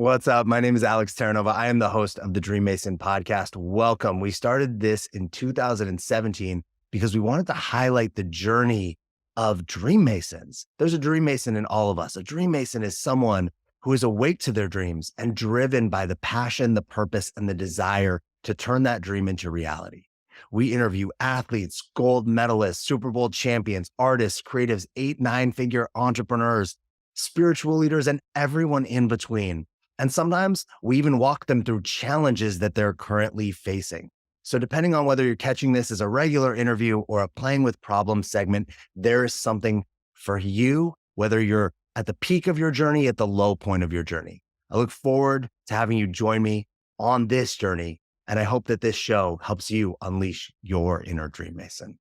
What's up? My name is Alex Terranova. I am the host of the DreamMason podcast. Welcome. We started this in 2017 because we wanted to highlight the journey of DreamMasons. There's a DreamMason in all of us. A DreamMason is someone who is awake to their dreams and driven by the passion, the purpose, and the desire to turn that dream into reality. We interview athletes, gold medalists, Super Bowl champions, artists, creatives, 8, 9-figure entrepreneurs, spiritual leaders, and everyone in between. And sometimes we even walk them through challenges that they're currently facing. So depending on whether you're catching this as a regular interview or a playing with problems segment, there is something for you, whether you're at the peak of your journey, at the low point of your journey. I look forward to having you join me on this journey. And I hope that this show helps you unleash your inner Dream Mason.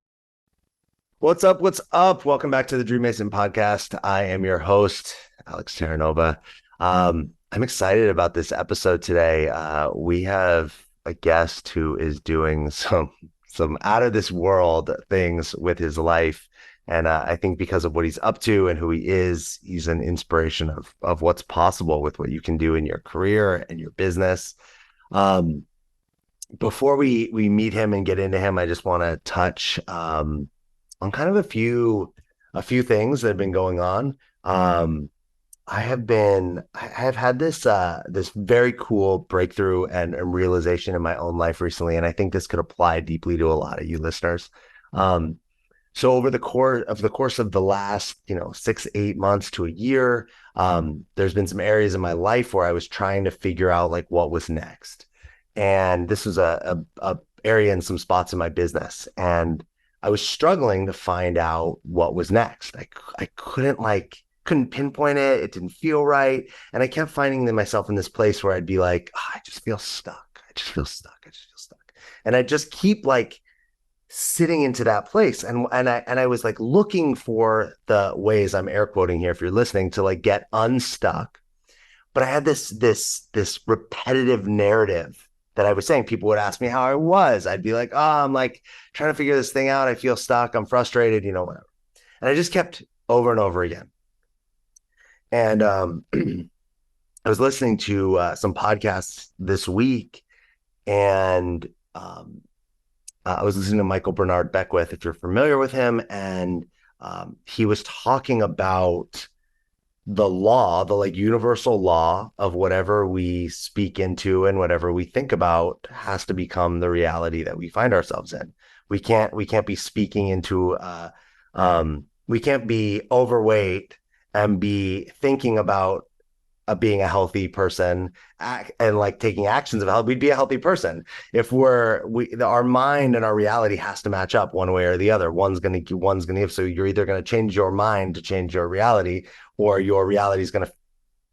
What's up? What's up? Welcome back to the DreamMason podcast. I am your host, Alex Terranova. I'm excited about this episode today. We have a guest who is doing some out of this world things with his life. And I think because of what he's up to and who he is, he's an inspiration of what's possible with what you can do in your career and your business. Before we meet him and get into him, I just want to touch on kind of a few things that have been going on. I have had this very cool breakthrough and realization in my own life recently, and I think this could apply deeply to a lot of you listeners. So over the course of the last 6-8 months to a year, there's been some areas in my life where I was trying to figure out like what was next, and this was a area in some spots in my business, and I was struggling to find out what was next. I couldn't pinpoint it. It didn't feel right. And I kept finding myself in this place where I'd be like, I just feel stuck. I just feel stuck. And I just keep like sitting into that place. And I was like looking for the ways, I'm air quoting here if you're listening, to like get unstuck. But I had this repetitive narrative that I was saying. People would ask me how I was. I'd be like, I'm like trying to figure this thing out. I feel stuck. I'm frustrated, whatever. And I just kept over and over again. And I was listening to some podcasts this week, and I was listening to Michael Beckwith, if you're familiar with him, and he was talking about the law, the like universal law of whatever we speak into and whatever we think about has to become the reality that we find ourselves in. We can't be speaking into we can't be overweight and be thinking about being a healthy person and like taking actions of health. We'd be a healthy person if our mind and our reality has to match up one way or the other. One's gonna give. So you're either gonna change your mind to change your reality, or your reality is gonna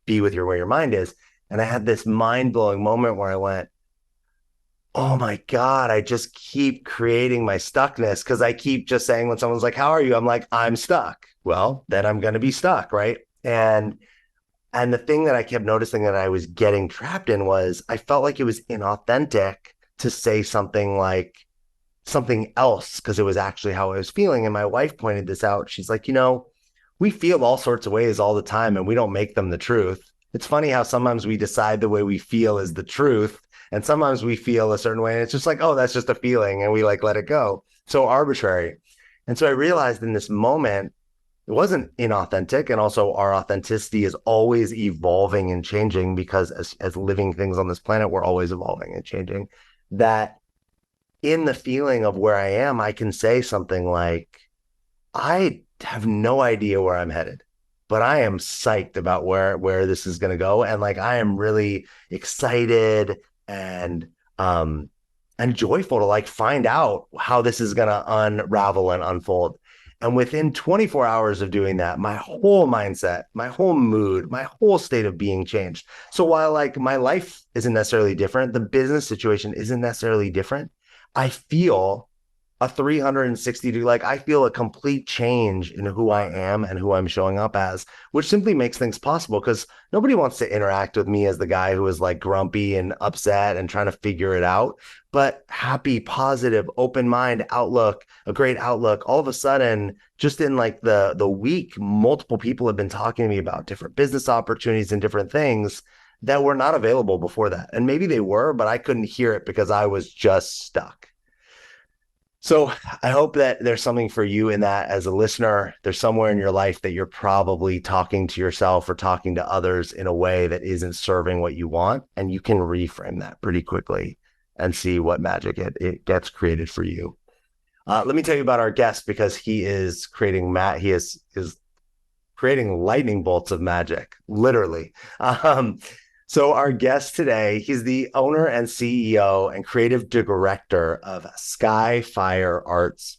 be with where your mind is. And I had this mind-blowing moment where I went, oh my God, I just keep creating my stuckness, because I keep just saying, when someone's like, how are you? I'm like, I'm stuck. Well, then I'm going to be stuck, right? And the thing that I kept noticing that I was getting trapped in was I felt like it was inauthentic to say something like something else, because it was actually how I was feeling. And my wife pointed this out. She's like, we feel all sorts of ways all the time, and we don't make them the truth. It's funny how sometimes we decide the way we feel is the truth, and sometimes we feel a certain way, and it's just like, oh, that's just a feeling, and we like let it go. So arbitrary. And so I realized in this moment, it wasn't inauthentic. And also our authenticity is always evolving and changing, because as living things on this planet, we're always evolving and changing. That in the feeling of where I am, I can say something like, I have no idea where I'm headed, but I am psyched about where this is going to go. And like, I am really excited and joyful to like find out how this is going to unravel and unfold. And within 24 hours of doing that, my whole mindset, my whole mood, my whole state of being changed. So while like my life isn't necessarily different, the business situation isn't necessarily different, I feel a 360 degree, like I feel a complete change in who I am and who I'm showing up as, which simply makes things possible, because nobody wants to interact with me as the guy who is like grumpy and upset and trying to figure it out. But happy, positive, open mind, outlook, a great outlook. All of a sudden, just in like the week, multiple people have been talking to me about different business opportunities and different things that were not available before that. And maybe they were, but I couldn't hear it because I was just stuck. So I hope that there's something for you in that as a listener. There's somewhere in your life that you're probably talking to yourself or talking to others in a way that isn't serving what you want. And you can reframe that pretty quickly and see what magic it gets created for you. Let me tell you about our guest because he is creating he is creating lightning bolts of magic, literally. So our guest today, he's the owner and CEO and creative director of SkyFire Arts,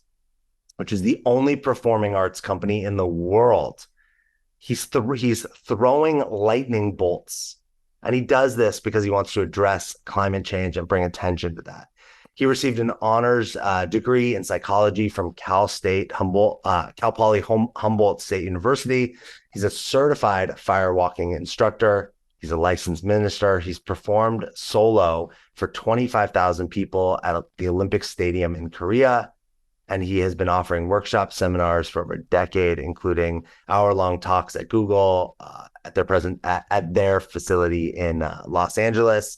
which is the only performing arts company in the world. He's throwing lightning bolts, and he does this because he wants to address climate change and bring attention to that. He received an honors degree in psychology from Cal Poly Humboldt State University. He's a certified firewalking instructor. He's a licensed minister. He's performed solo for 25,000 people at the Olympic Stadium in Korea. And he has been offering workshop seminars for over a decade, including hour-long talks at Google, at their facility in Los Angeles.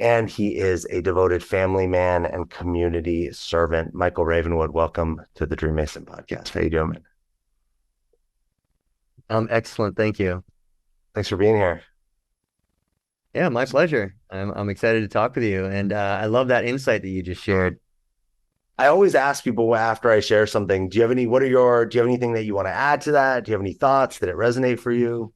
And he is a devoted family man and community servant. Michael Ravenwood, welcome to the DreamMason podcast. How you doing, man? Excellent. Thank you. Thanks for being here. Yeah, my pleasure. I'm excited to talk with you. And I love that insight that you just shared. I always ask people after I share something, do you have anything that you want to add to that? Do you have any thoughts? Did it resonate for you?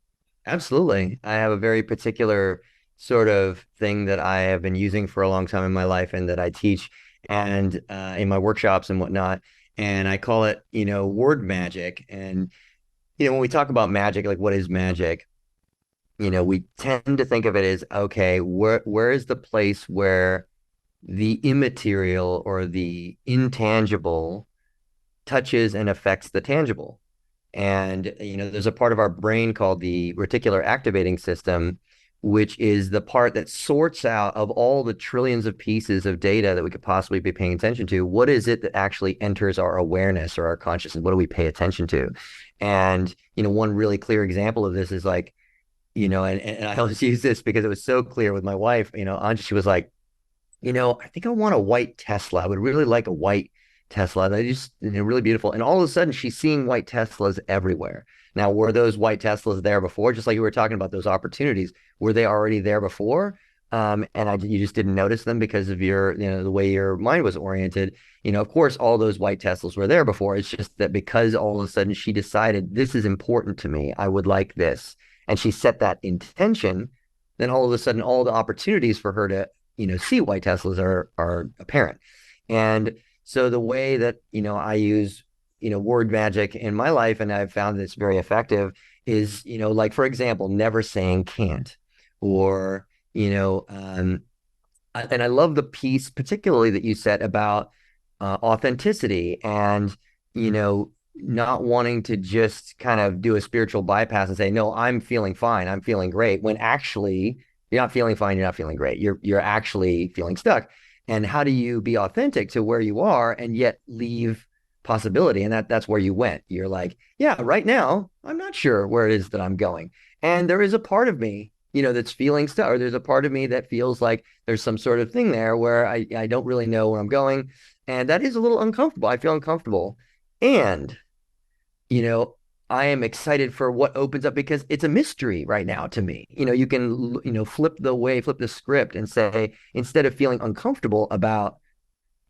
Absolutely. I have a very particular sort of thing that I have been using for a long time in my life and that I teach and in my workshops and whatnot. And I call it, word magic. And, when we talk about magic, like what is magic? We tend to think of it as, okay, where is the place where the immaterial or the intangible touches and affects the tangible? And, there's a part of our brain called the reticular activating system, which is the part that sorts out of all the trillions of pieces of data that we could possibly be paying attention to. What is it that actually enters our awareness or our consciousness? What do we pay attention to? And, one really clear example of this is like, and I always use this because it was so clear with my wife, Anja, she was like, I think I want a white Tesla. I would really like a white Tesla. They just, really beautiful. And all of a sudden she's seeing white Teslas everywhere. Now, were those white Teslas there before? Just like you were talking about those opportunities, were they already there before? You just didn't notice them because of your, the way your mind was oriented. Of course, all those white Teslas were there before. It's just that because all of a sudden she decided this is important to me, I would like this. And she set that intention, then all of a sudden, all the opportunities for her to, see white Teslas are apparent. And so the way that, I use, word magic in my life, and I've found that it's very effective is, like, for example, never saying can't, or, and I love the piece particularly that you said about authenticity and, not wanting to just kind of do a spiritual bypass and say, no, I'm feeling fine, I'm feeling great, when actually you're not feeling fine, you're not feeling great. You're actually feeling stuck. And how do you be authentic to where you are and yet leave possibility? And that's where you went. You're like, yeah, right now, I'm not sure where it is that I'm going. And there is a part of me, that's feeling stuck, or there's a part of me that feels like there's some sort of thing there where I don't really know where I'm going. And that is a little uncomfortable. I feel uncomfortable. And, you know, I am excited for what opens up because it's a mystery right now to me. You can, flip the script and say, instead of feeling uncomfortable about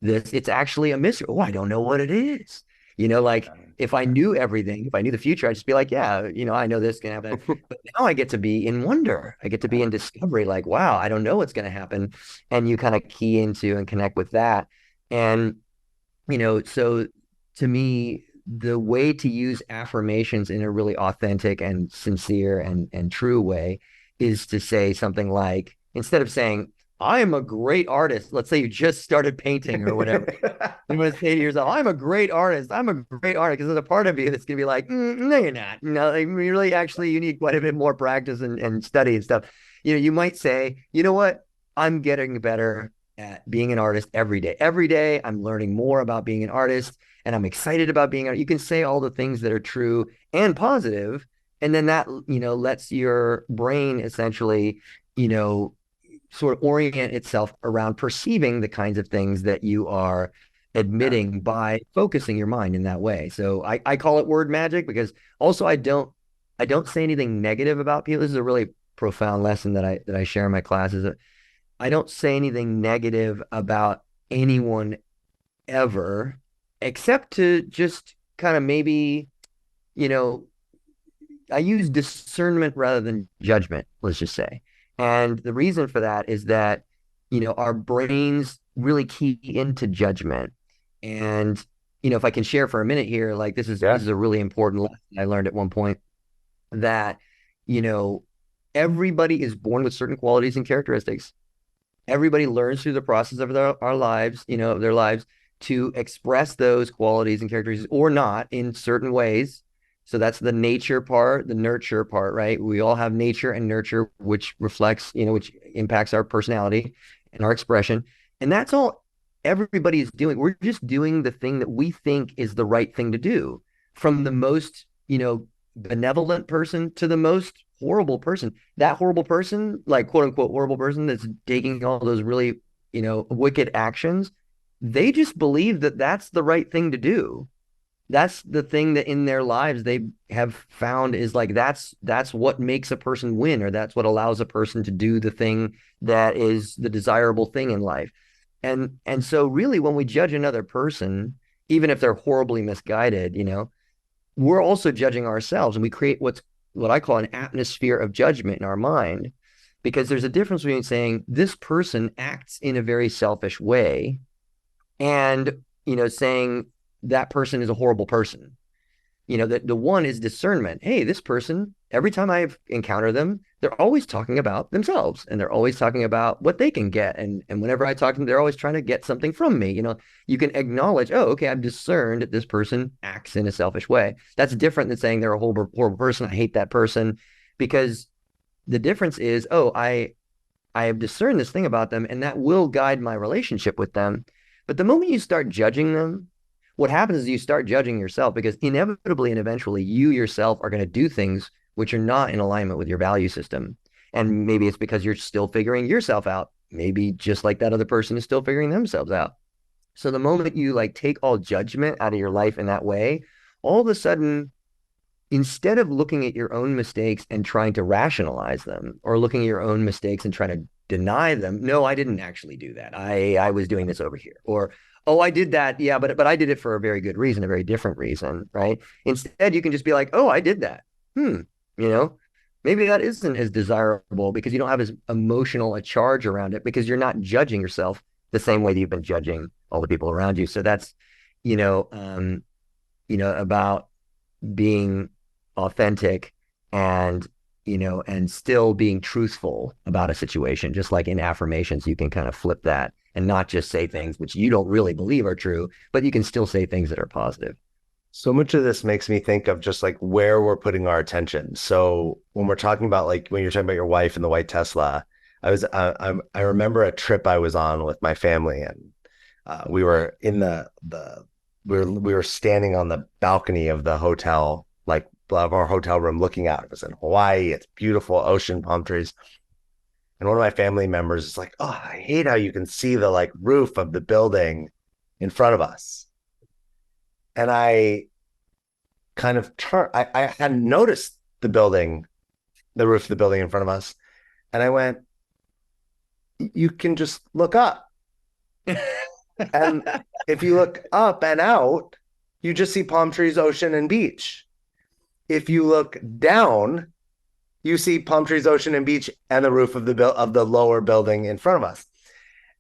this, it's actually a mystery. Oh, I don't know what it is. Like if I knew everything, if I knew the future, I'd just be like, yeah, I know this can happen. But now I get to be in wonder. I get to be in discovery, like, wow, I don't know what's going to happen. And you kind of key into and connect with that. And, so to me, the way to use affirmations in a really authentic and sincere and true way is to say something like, instead of saying, I am a great artist. Let's say you just started painting or whatever. I'm going to say to yourself, I'm a great artist. I'm a great artist. Because there's a part of you that's going to be like, no, you're not. No, like, really, actually, you need quite a bit more practice and study and stuff. You might say, you know what? I'm getting better at being an artist every day. Every day, I'm learning more about being an artist, and I'm excited about being an artist. You can say all the things that are true and positive, and then that, lets your brain essentially you know, sort of orient itself around perceiving the kinds of things that you are Yeah. admitting by focusing your mind in that way. So I call it word magic because also I don't say anything negative about people. This is a really profound lesson that I share in my classes. I don't say anything negative about anyone ever, except to just kind of maybe, you know, I use discernment rather than judgment, let's just say. And the reason for that is that, our brains really key into judgment. And, if I can share for a minute here, like this is Yeah. a really important lesson I learned at one point that, you know, everybody is born with certain qualities and characteristics. Everybody learns through the process of our lives, of their lives to express those qualities and characteristics or not in certain ways. So that's the nature part, the nurture part, right? We all have nature and nurture, which reflects, which impacts our personality and our expression. And that's all everybody is doing. We're just doing the thing that we think is the right thing to do from the most, benevolent person to the most horrible person. That horrible person, like quote unquote horrible person that's taking all those really, wicked actions, they just believe that that's the right thing to do. That's the thing that in their lives they have found is like that's what makes a person win, or that's what allows a person to do the thing that is the desirable thing in life. And so really when we judge another person, even if they're horribly misguided, we're also judging ourselves, and we create what I call an atmosphere of judgment in our mind, because there's a difference between saying this person acts in a very selfish way and saying that person is a horrible person. The one is discernment. Hey, this person, every time I've encountered them, they're always talking about themselves, and they're always talking about what they can get. And whenever I talk to them, they're always trying to get something from me. You can acknowledge, oh, okay, I've discerned that this person acts in a selfish way. That's different than saying they're a horrible person. I hate that person, because the difference is, oh, I have discerned this thing about them, and that will guide my relationship with them. But the moment you start judging them, what happens is you start judging yourself, because inevitably and eventually you yourself are going to do things which are not in alignment with your value system. And maybe it's because you're still figuring yourself out. Maybe just like that other person is still figuring themselves out. So the moment you like take all judgment out of your life in that way, all of a sudden, instead of looking at your own mistakes and trying to rationalize them, or looking at your own mistakes and trying to deny them, no, I didn't actually do that. I was doing this over here. Or, oh, I did that. Yeah, but I did it for a very good reason, a very different reason, right? Instead, you can just be like, oh, I did that. You know, maybe that isn't as desirable because you don't have as emotional a charge around it, because you're not judging yourself the same way that you've been judging all the people around you. So that's, you know, um, about being authentic and and still being truthful about a situation. Just like in affirmations, you can kind of flip that and not just say things which you don't really believe are true, but you can still say things that are positive. So much of this makes me think of just like where we're putting our attention. So when we're talking about like when you're talking about your wife and the white Tesla, I remember a trip I was on with my family, and we were in the we were standing on the balcony of the hotel, like of our hotel room, looking out. It was in Hawaii. It's beautiful ocean, palm trees. And one of my family members is like, "Oh, I hate how you can see the like roof of the building in front of us." And I kind of turned. I hadn't noticed the building, the roof of the building in front of us, and I went, "You can just look up." And if you look up and out, you just see palm trees, ocean, and beach. If you look down, you see palm trees, ocean, and beach, and the roof of the lower building in front of us.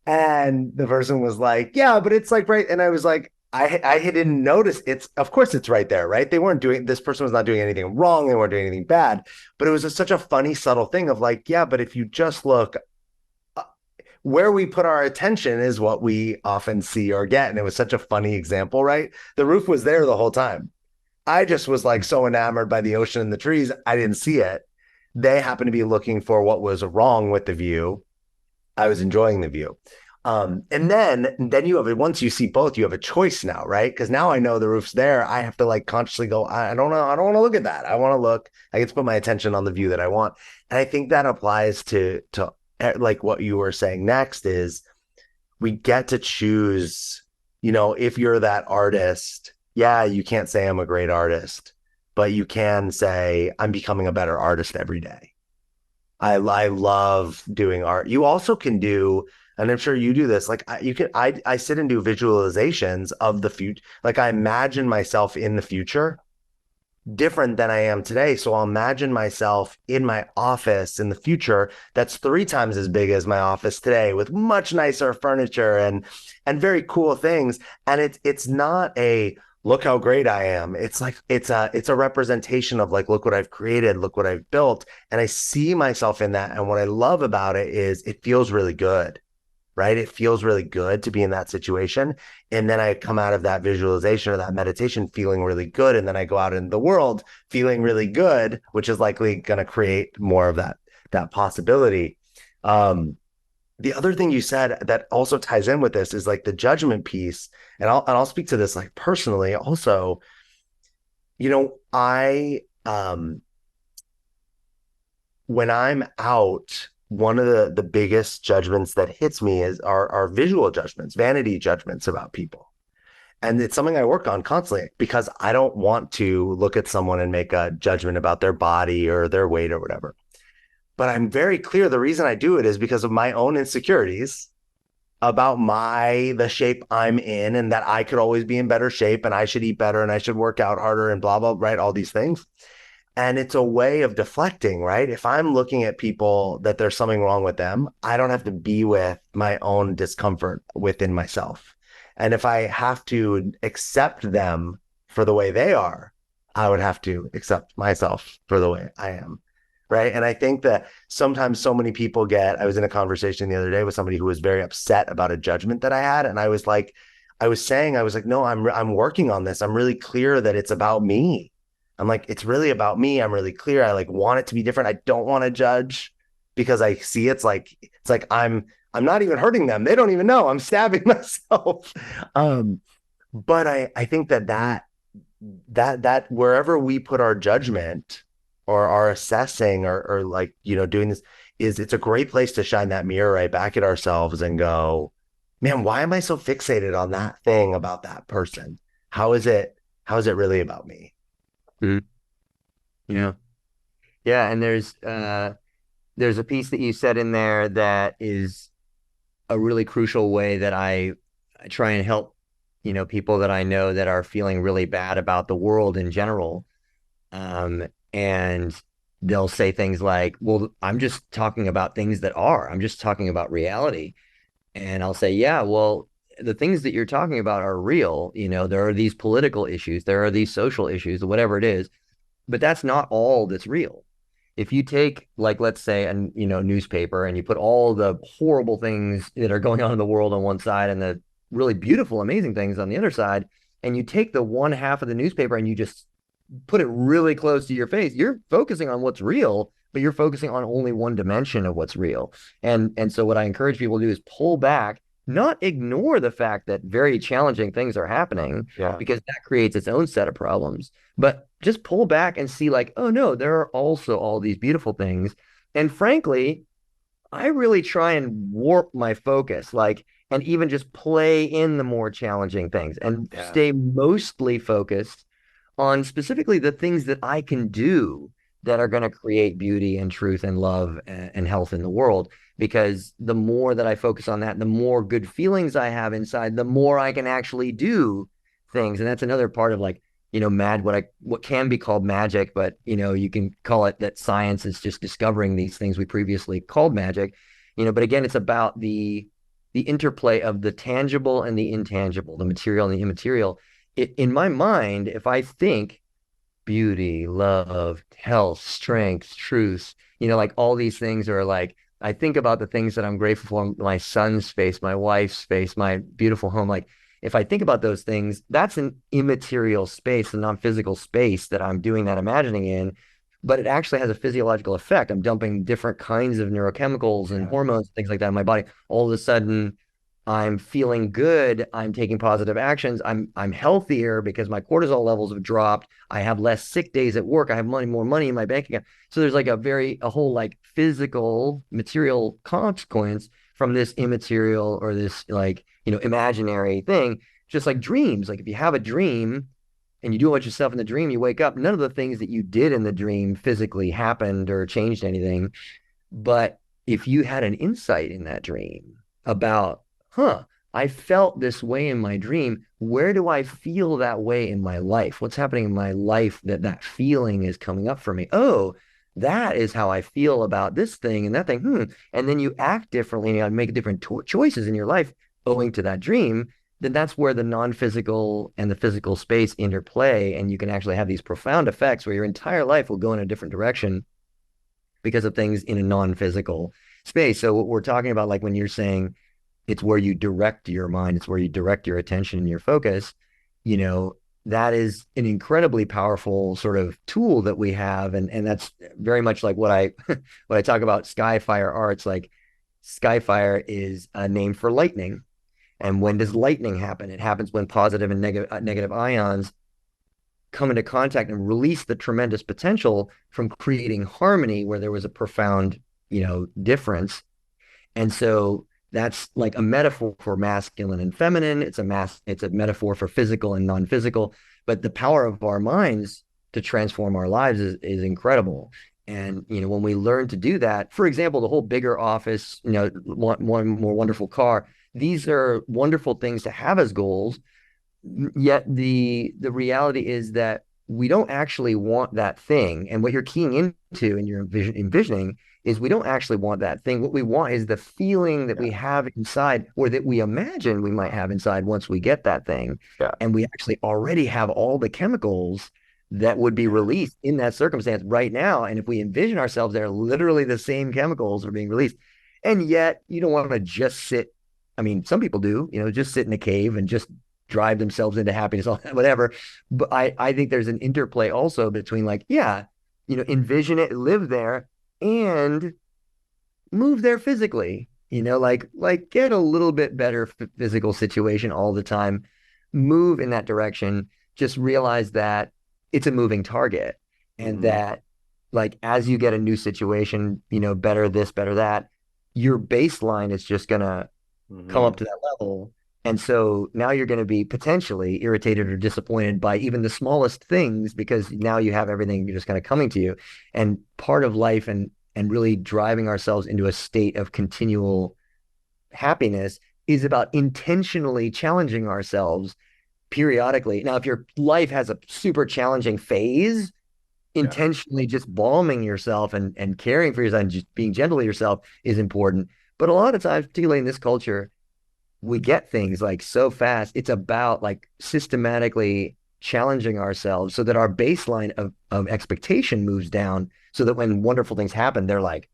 And the person was like, "Yeah, but it's like right." And I was like, I didn't notice. It's of course it's right there, right? They weren't doing this person was not doing anything wrong. They weren't doing anything bad, but it was such a funny, subtle thing of like, yeah, but if you just look, where we put our attention is what we often see or get. And it was such a funny example, right? The roof was there the whole time. I just was like so enamored by the ocean and the trees, I didn't see it. They happened to be looking for what was wrong with the view. I was enjoying the view. And then you have, once you see both, you have a choice now, right? Because now I know the roof's there. I have to like consciously go, I don't know, I don't want to look at that. I want to look, I get to put my attention on the view that I want. And I think that applies to like what you were saying next is we get to choose, if you're that artist, yeah, you can't say I'm a great artist, but you can say I'm becoming a better artist every day. I love doing art. You also can do, and I'm sure you do this. Like I sit and do visualizations of the future. Like I imagine myself in the future different than I am today. So I'll imagine myself in my office in the future that's 3 times as big as my office today with much nicer furniture and very cool things. And it's not a look how great I am. It's like it's a representation of like look what I've created, look what I've built. And I see myself in that. And what I love about it is it feels really good, right? It feels really good to be in that situation. And then I come out of that visualization or that meditation feeling really good. And then I go out in the world feeling really good, which is likely going to create more of that possibility. The other thing you said that also ties in with this is like the judgment piece. And I'll speak to this like personally also, I when I'm out, one of the biggest judgments that hits me is our visual judgments, vanity judgments about people. And it's something I work on constantly because I don't want to look at someone and make a judgment about their body or their weight or whatever. But I'm very clear the reason I do it is because of my own insecurities about the shape I'm in and that I could always be in better shape and I should eat better and I should work out harder and blah, blah, right? All these things. And it's a way of deflecting, right? If I'm looking at people that there's something wrong with them, I don't have to be with my own discomfort within myself. And if I have to accept them for the way they are, I would have to accept myself for the way I am. Right. And I think that sometimes so many people I was in a conversation the other day with somebody who was very upset about a judgment that I had. And I was like, no, I'm working on this. I'm really clear that it's about me. I'm like, it's really about me. I'm really clear. I like want it to be different. I don't want to judge because I see it's like I'm not even hurting them. They don't even know I'm stabbing myself. But I think that wherever we put our judgment or our assessing or like, doing this it's a great place to shine that mirror right back at ourselves and go, man, why am I so fixated on that thing about that person? How is it really about me? Mhm. Yeah. Yeah. And there's a piece that you said in there that is a really crucial way that I try and help, people that I know that are feeling really bad about the world in general. And they'll say things like, well, I'm just talking about things that are, I'm just talking about reality. And I'll say, yeah, well, the things that you're talking about are real. There are these political issues, there are these social issues, whatever it is, but that's not all that's real. If you take, like, let's say, a newspaper, and you put all the horrible things that are going on in the world on one side and the really beautiful, amazing things on the other side, and you take the one half of the newspaper and you just put it really close to your face, you're focusing on what's real, but you're focusing on only one dimension of what's real. And so what I encourage people to do is pull back, not ignore the fact that very challenging things are happening, Yeah. because that creates its own set of problems, but just pull back and see like, oh no, there are also all these beautiful things. And frankly, I really try and warp my focus, like, and even just play in the more challenging things and Yeah. stay mostly focused on specifically the things that I can do that are going to create beauty and truth and love and health in the world. Because the more that I focus on that, the more good feelings I have inside, the more I can actually do things. And that's another part of like, what can be called magic, but you can call it that science is just discovering these things we previously called magic. But again, it's about the interplay of the tangible and the intangible, the material and the immaterial. In my mind, if I think beauty, love, health, strength, truth, like all these things are like, I think about the things that I'm grateful for, my son's face, my wife's face, my beautiful home. Like, if I think about those things, that's an immaterial space, a non-physical space that I'm doing that imagining in, but it actually has a physiological effect. I'm dumping different kinds of neurochemicals and Yeah. hormones, things like that in my body. All of a sudden, I'm feeling good, I'm taking positive actions, I'm healthier because my cortisol levels have dropped, I have less sick days at work, I have more money in my bank account. So there's like a whole like physical material consequence from this immaterial or this like, imaginary thing, just like dreams. Like if you have a dream and you do it with yourself in the dream, you wake up, none of the things that you did in the dream physically happened or changed anything. But if you had an insight in that dream about, I felt this way in my dream, where do I feel that way in my life? What's happening in my life that that feeling is coming up for me? Oh, that is how I feel about this thing and that thing. And then you act differently and make different choices in your life owing to that dream. Then that's where the non-physical and the physical space interplay, and you can actually have these profound effects where your entire life will go in a different direction because of things in a non-physical space. So what we're talking about, like when you're saying it's where you direct your mind, it's where you direct your attention and your focus, you know, that is an incredibly powerful sort of tool that we have. And that's very much like what I when I talk about SkyFire Arts, like SkyFire is a name for lightning. And when does lightning happen? It happens when positive and negative ions come into contact and release the tremendous potential from creating harmony where there was a profound, difference. And so that's like a metaphor for masculine and feminine. It's a metaphor for physical and non-physical. But the power of our minds to transform our lives is incredible. And when we learn to do that, for example, the whole bigger office, one more wonderful car, these are wonderful things to have as goals. Yet the reality is that we don't actually want that thing. And what you're keying into and you're envisioning is we don't actually want that thing. What we want is the feeling that we Yeah. have inside or that we imagine we might have inside once we get that thing. Yeah. And we actually already have all the chemicals that would be Yeah. released in that circumstance right now. And if we envision ourselves there, literally the same chemicals are being released. And yet you don't want to just sit. I mean, some people do, just sit in a cave and just drive themselves into happiness, whatever. But I think there's an interplay also between like, yeah, envision it, live there, and move there physically. Like get a little bit better physical situation all the time. Move in that direction. Just realize that it's a moving target, and Mhm. that like as you get a new situation, better this, better that, your baseline is just gonna come up Mhm. to that level. And so now you're going to be potentially irritated or disappointed by even the smallest things because now you have everything just kind of coming to you. And part of life and really driving ourselves into a state of continual happiness is about intentionally challenging ourselves periodically. Now, if your life has a super challenging phase, Yeah. intentionally just balming yourself and caring for yourself and just being gentle to yourself is important. But a lot of times, particularly in this culture, we get things like so fast. It's about like systematically challenging ourselves so that our baseline of expectation moves down so that when wonderful things happen, they're like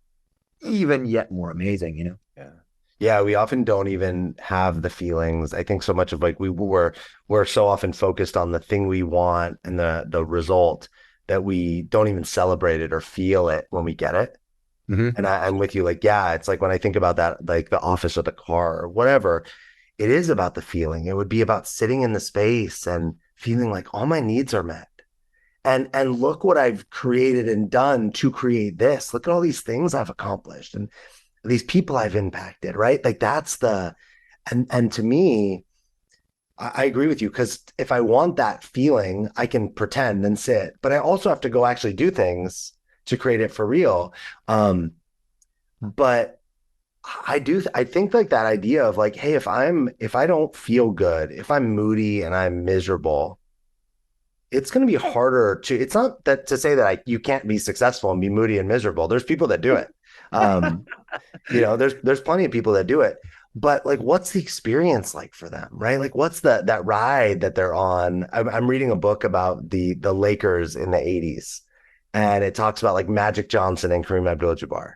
even yet more amazing. Yeah. Yeah, we often don't even have the feelings. I think so much of like we're so often focused on the thing we want and the result that we don't even celebrate it or feel it when we get it. Mm-hmm. And I'm with you. Like, yeah, it's like when I think about that, like the office or the car or whatever, it is about the feeling. It would be about sitting in the space and feeling like all my needs are met. And look what I've created and done to create this. Look at all these things I've accomplished and these people I've impacted, right? Like that's the and to me, I agree with you because if I want that feeling, I can pretend and sit, but I also have to go actually do things to create it for real. But I think like that idea of like, hey, if I don't feel good, if I'm moody and I'm miserable, it's going to be harder to, it's not that to say that you can't be successful and be moody and miserable. There's people that do it. Um, there's plenty of people that do it. But like, what's the experience like for them, right? Like, what's that ride that they're on? I'm reading a book about the Lakers in the '80s, and it talks about like Magic Johnson and Kareem Abdul-Jabbar.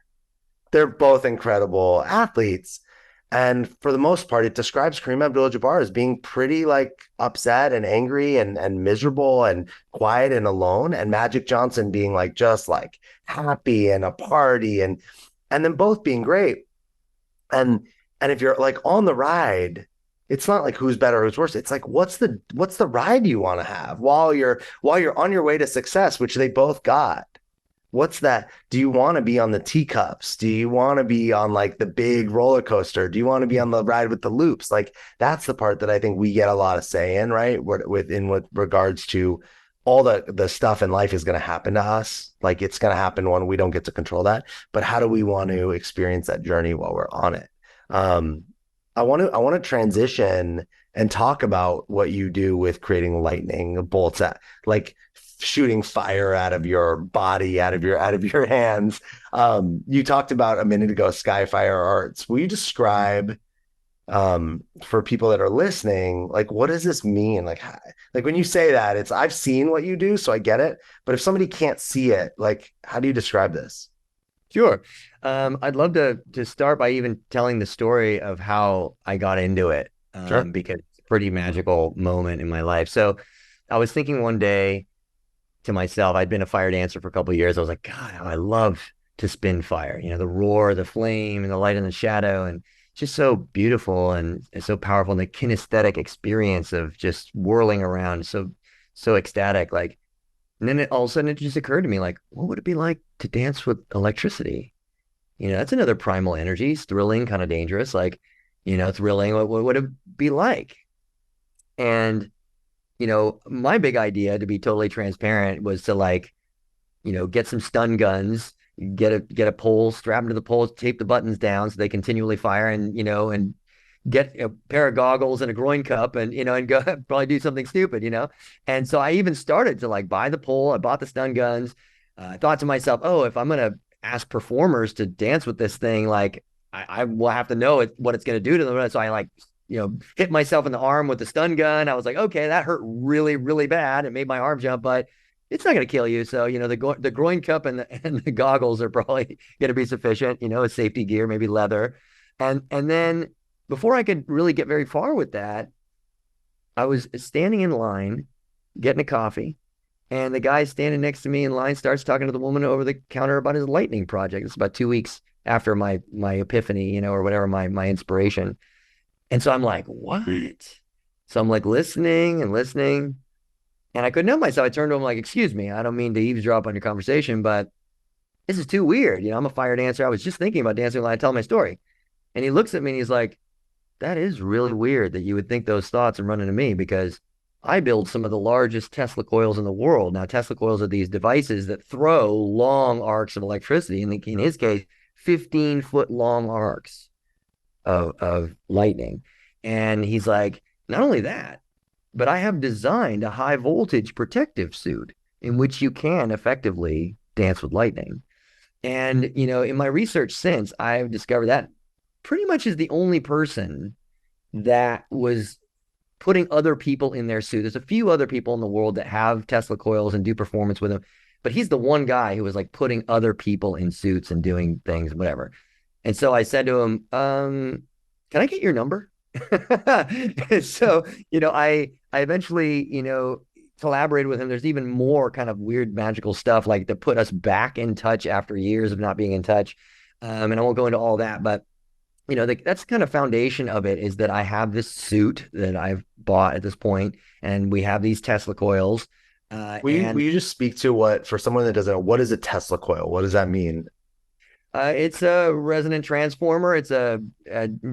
They're both incredible athletes. And for the most part, it describes Kareem Abdul-Jabbar as being pretty like upset and angry and miserable and quiet and alone. And Magic Johnson being like just like happy and a party and then both being great. And And if you're like on the ride, it's not like who's better, who's worse. It's like what's the ride you want to have while you're on your way to success, which they both got. What's that? Do you want to be on the teacups? Do you want to be on like the big roller coaster? Do you want to be on the ride with the loops? Like that's the part that I think we get a lot of say in, right? With regards to all the stuff in life is going to happen to us. Like it's going to happen when we don't get to control that. But how do we want to experience that journey while we're on it? Um, I want to transition and talk about what you do with creating lightning bolts at like shooting fire out of your body, out of your hands. You talked about a minute ago SkyFire Arts. Will you describe for people that are listening, like what does this mean? Like when you say that, it's I've seen what you do, so I get it. But if somebody can't see it, like how do you describe this? Sure. I'd love to start by even telling the story of how I got into it, Sure. because it's a pretty magical moment in my life. So I was thinking one day to myself, I'd been a fire dancer for a couple of years. I was like, God, how I love to spin fire. The roar, the flame, and the light and the shadow, and it's just so beautiful and it's so powerful. And the kinesthetic experience of just whirling around, so ecstatic. Like, and then all of a sudden it just occurred to me, like, what would it be like to dance with electricity? That's another primal energy. It's thrilling, kind of dangerous. Like, thrilling. What would it be like? And my big idea, to be totally transparent, was to like, get some stun guns, get a pole, strap them to the pole, tape the buttons down so they continually fire, and get a pair of goggles and a groin cup, and go probably do something stupid. And so I even started to like buy the pole. I bought the stun guns. I thought to myself, oh, if I'm gonna ask performers to dance with this thing, like I will have to know what it's gonna do to them. So I like hit myself in the arm with the stun gun. I was like, okay, that hurt really, really bad. It made my arm jump, but it's not going to kill you. So, the groin cup and the goggles are probably going to be sufficient, a safety gear, maybe leather. And then before I could really get very far with that, I was standing in line getting a coffee, and the guy standing next to me in line starts talking to the woman over the counter about his lightning project. It's about 2 weeks after my epiphany, or whatever, my inspiration. And so I'm like, what? So I'm like listening and listening. And I couldn't help myself. I turned to him like, excuse me, I don't mean to eavesdrop on your conversation, but this is too weird. I'm a fire dancer. I was just thinking about dancing while I tell my story. And he looks at me and he's like, that is really weird that you would think those thoughts and run into me, because I build some of the largest Tesla coils in the world. Now, Tesla coils are these devices that throw long arcs of electricity. In his case, 15-foot long arcs of lightning. And he's like, not only that, but I have designed a high voltage protective suit in which you can effectively dance with lightning. And, in my research since, I've discovered that pretty much is the only person that was putting other people in their suit. There's a few other people in the world that have Tesla coils and do performance with them, but he's the one guy who was like putting other people in suits and doing things, whatever. And so I said to him, can I get your number? So, I eventually, collaborated with him. There's even more kind of weird magical stuff like to put us back in touch after years of not being in touch. And I won't go into all that, but that's kind of foundation of it, is that I have this suit that I've bought at this point, and we have these Tesla coils. Will you just speak to what, for someone that doesn't know, what is a Tesla coil? What does that mean? It's a resonant transformer. It's a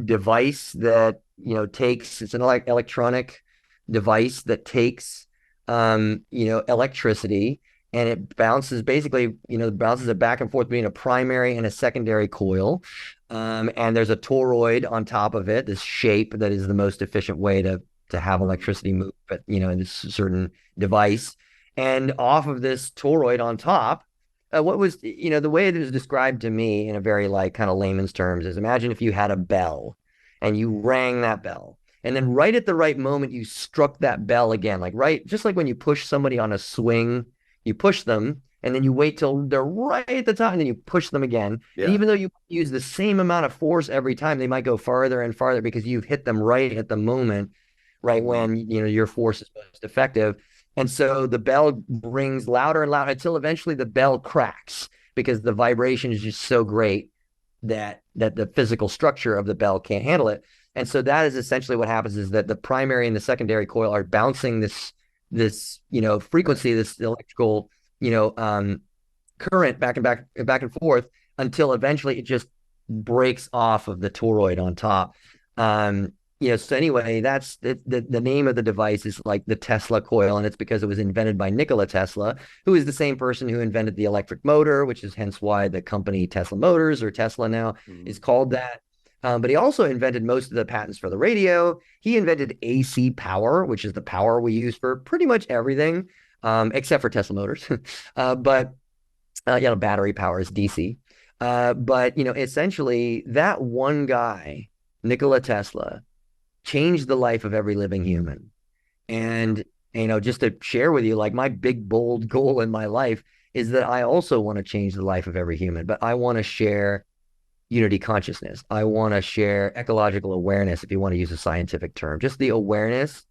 device that it's an electronic device that takes electricity, and it bounces basically bounces it back and forth between a primary and a secondary coil. And there's a toroid on top of it, this shape that is the most efficient way to have electricity move, but in this certain device. And off of this toroid on top, what was, the way it was described to me in a very like kind of layman's terms is, imagine if you had a bell and you rang that bell. And then right at the right moment, you struck that bell again, like right, just like when you push somebody on a swing, you push them and then you wait till they're right at the top and then you push them again. And Yeah. even though you use the same amount of force every time, they might go farther and farther because you've hit them right at the moment, right when, your force is most effective. And so the bell rings louder and louder until eventually the bell cracks because the vibration is just so great. that the physical structure of the bell can't handle it. And so that is essentially what happens, is that the primary and the secondary coil are bouncing this frequency, this electrical current back and forth, until eventually it just breaks off of the toroid on top. So anyway, that's the name of the device is like the Tesla coil, and it's because it was invented by Nikola Tesla, who is the same person who invented the electric motor, which is hence why the company Tesla Motors, or Tesla now, is called that. But he also invented most of the patents for the radio. He invented AC power, which is the power we use for pretty much everything, except for Tesla Motors. But battery power is DC. But essentially, that one guy, Nikola Tesla, changed the life of every living human. And just to share with you, like, my big bold goal in my life is that I also want to change the life of every human, but I want to share unity consciousness. I want to share ecological awareness, if you want to use a scientific term, just the awareness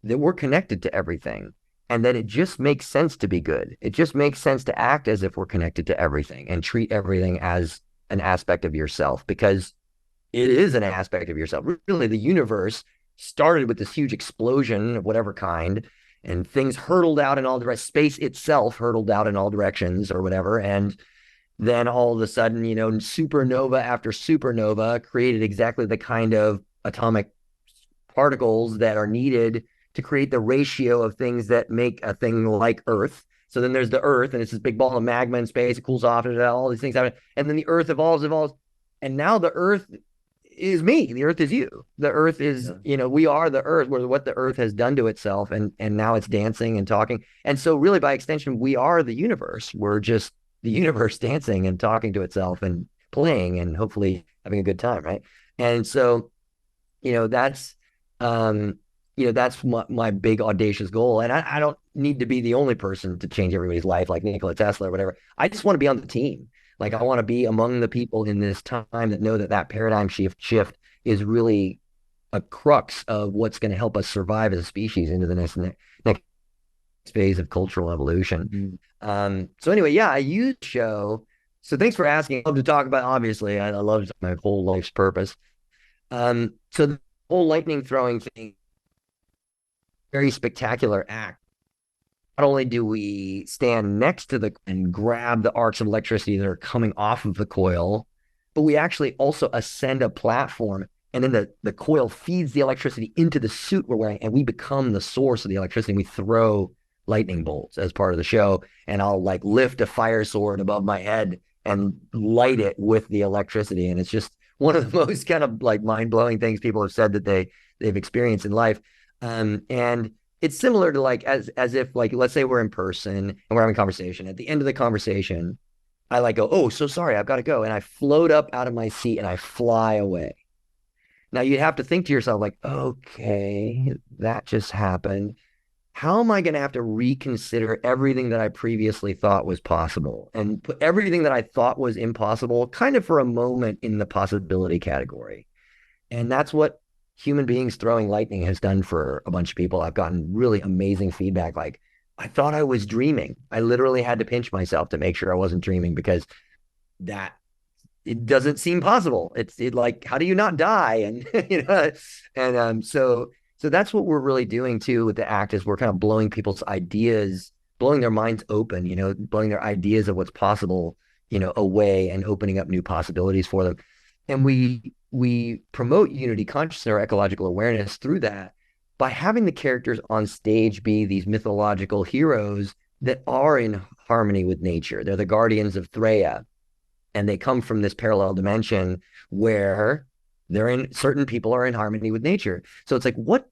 that we're connected to everything, and that it just makes sense to be good. It just makes sense to act as if we're connected to everything and treat everything as an aspect of yourself, because it is an aspect of yourself. Really, the universe started with this huge explosion of whatever kind, and things hurtled out in all directions. Space itself hurtled out in all directions or whatever. And then all of a sudden, supernova after supernova created exactly the kind of atomic particles that are needed to create the ratio of things that make a thing like Earth. So then there's the Earth, and it's this big ball of magma in space. It cools off, and all these things happen. And then the Earth evolves. And now the Earth is me. The Earth is you. The Earth is, we are the Earth. We're what the Earth has done to itself. And now it's dancing and talking. And so really, by extension, we are the universe. We're just the universe dancing and talking to itself and playing and hopefully having a good time, right? And so, that's my big audacious goal. And I don't need to be the only person to change everybody's life like Nikola Tesla or whatever. I just want to be on the team. Like, I want to be among the people in this time that know that paradigm shift is really a crux of what's going to help us survive as a species into the next phase of cultural evolution. So anyway, yeah, I use show. So thanks for asking. I love to talk about, obviously, I love my whole life's purpose. So the whole lightning throwing thing, very spectacular act. Not only do we stand next to and grab the arcs of electricity that are coming off of the coil, but we actually also ascend a platform, and then the coil feeds the electricity into the suit we're wearing, and we become the source of the electricity. We throw lightning bolts as part of the show, and I'll like lift a fire sword above my head and light it with the electricity. And it's just one of the most kind of like mind-blowing things people have said that they've experienced in life. And it's similar to like as if, like, let's say we're in person and we're having a conversation. At the end of the conversation, I like go, oh, so sorry, I've got to go. And I float up out of my seat and I fly away. Now you'd have to think to yourself, like, okay, that just happened. How am I going to have to reconsider everything that I previously thought was possible and put everything that I thought was impossible kind of for a moment in the possibility category? And that's what human beings throwing lightning has done for a bunch of people. I've gotten really amazing feedback. Like, I thought I was dreaming. I literally had to pinch myself to make sure I wasn't dreaming, because it doesn't seem possible. It's like, how do you not die? And so that's what we're really doing too with the act, is we're kind of blowing people's ideas, blowing their minds open, blowing their ideas of what's possible, away, and opening up new possibilities for them. And we promote unity consciousness or ecological awareness through that by having the characters on stage be these mythological heroes that are in harmony with nature. They're the guardians of Threya, and they come from this parallel dimension where certain people are in harmony with nature. So it's like, what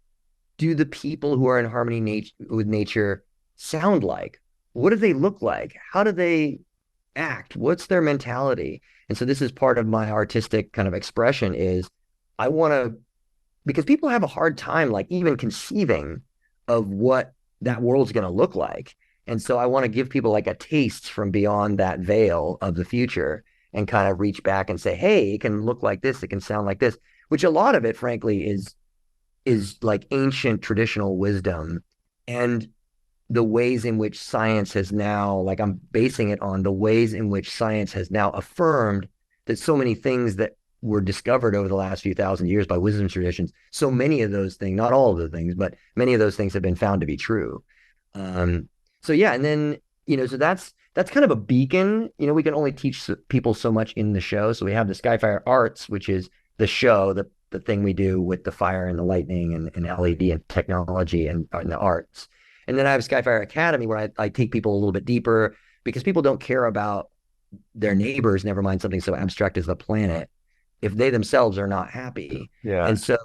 do the people who are in harmony with nature sound like? What do they look like? How do they act? What's their mentality? And so this is part of my artistic kind of expression, is I want to, because people have a hard time like even conceiving of what that world's going to look like. And so I want to give people like a taste from beyond that veil of the future, and kind of reach back and say, hey, it can look like this, it can sound like this, which a lot of it, frankly, is like ancient traditional wisdom, and the ways in which science has now, like, I'm basing it on the ways in which science has now affirmed that so many things that were discovered over the last few thousand years by wisdom traditions, so many of those things, not all of the things, but many of those things have been found to be true. Um, so yeah, and then so that's kind of a beacon. We can only teach people so much in the show. So we have the SkyFire Arts, which is the show, the thing we do with the fire and the lightning and LED and technology and the arts. And then I have Skyfire Academy where I take people a little bit deeper because people don't care about their neighbors, never mind something so abstract as the planet, if they themselves are not happy. Yeah. And so,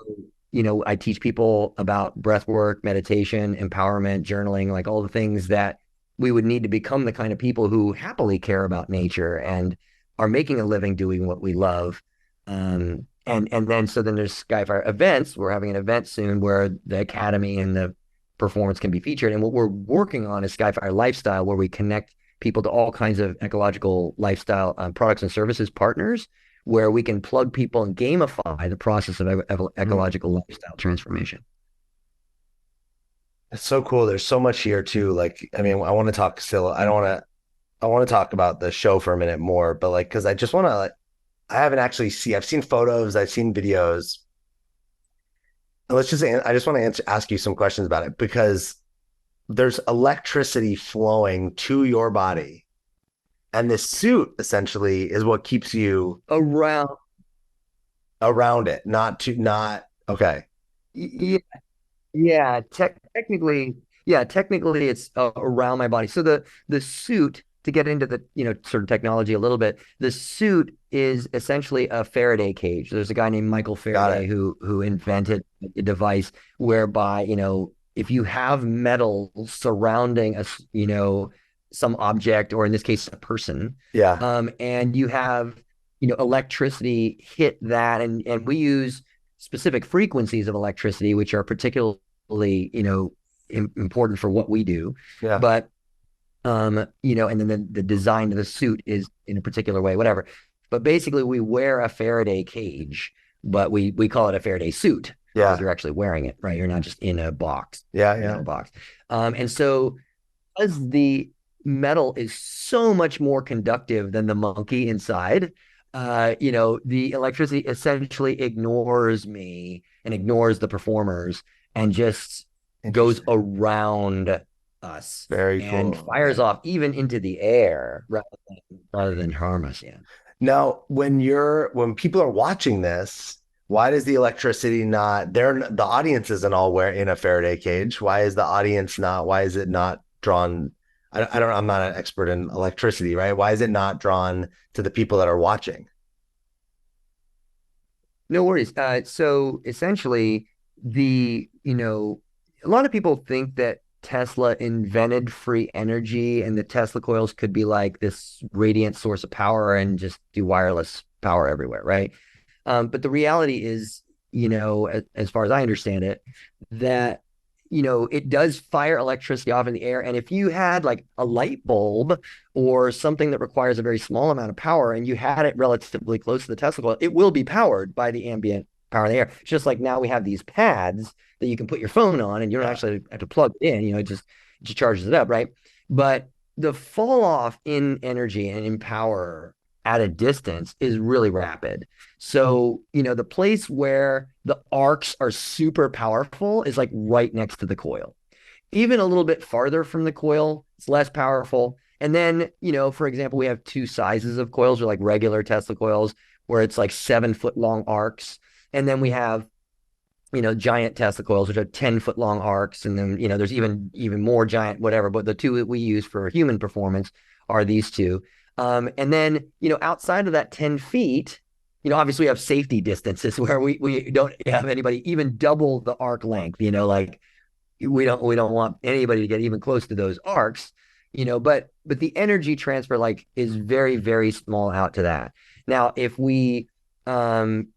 I teach people about breath work, meditation, empowerment, journaling, like all the things that we would need to become the kind of people who happily care about nature and are making a living doing what we love. And then there's Skyfire events. We're having an event soon where the academy and the performance can be featured. And what we're working on is Skyfire Lifestyle, where we connect people to all kinds of ecological lifestyle products and services partners, where we can plug people and gamify the process of ecological lifestyle transformation. It's so cool. There's so much here too. Like, I mean, I want to talk still. I want to talk about the show for a minute more, but like, cause I just want to, like, I haven't actually I've seen photos, I've seen videos. I just want to ask you some questions about it because there's electricity flowing to your body. And this suit essentially is what keeps you Around, around it, not, okay. yeah, yeah, technically it's around my body. So the suit, to get into the sort of technology a little bit, the suit is essentially a Faraday cage. There's a guy named Michael Faraday who invented a device whereby if you have metal surrounding some object, or in this case a person, Yeah. and you have electricity hit that, and we use specific frequencies of electricity which are particularly important for what we do. Yeah. But and then the design of the suit is in a particular way, whatever. But basically, we wear a Faraday cage, but we call it a Faraday suit because Yeah. you're actually wearing it, right? You're not just in a box, Yeah. metal Yeah. box. And so, as the metal is so much more conductive than the monkey inside, the electricity essentially ignores me and ignores the performers and just goes Interesting. around us Very and cool. fires off even into the air rather than harm us. Yeah. Now, when people are watching this, why does the electricity not, the audience isn't all in a Faraday cage? Why is it not drawn? I don't, I'm not an expert in electricity, right? Why is it not drawn to the people that are watching? No worries. So essentially, a lot of people think that Tesla invented free energy and the Tesla coils could be like this radiant source of power and just do wireless power everywhere, right? But the reality is, as far as I understand it, that it does fire electricity off in the air. And if you had like a light bulb or something that requires a very small amount of power and you had it relatively close to the Tesla coil, it will be powered by the ambient power in the air. It's just like now we have these pads that you can put your phone on and you don't actually have to plug it in, it just charges it up, right? But the fall off in energy and in power at a distance is really rapid. So, the place where the arcs are super powerful is like right next to the coil. Even a little bit farther from the coil, it's less powerful. And then, for example, we have two sizes of coils, or like regular Tesla coils, where it's like 7 foot long arcs. And then we have, giant Tesla coils, which are 10 foot long arcs. And then, there's even more giant, whatever. But the two that we use for human performance are these two. And then, outside of that 10 feet, obviously we have safety distances where we don't have anybody even double the arc length, like we don't want anybody to get even close to those arcs, but the energy transfer like is very, very small out to that. Now, if we don't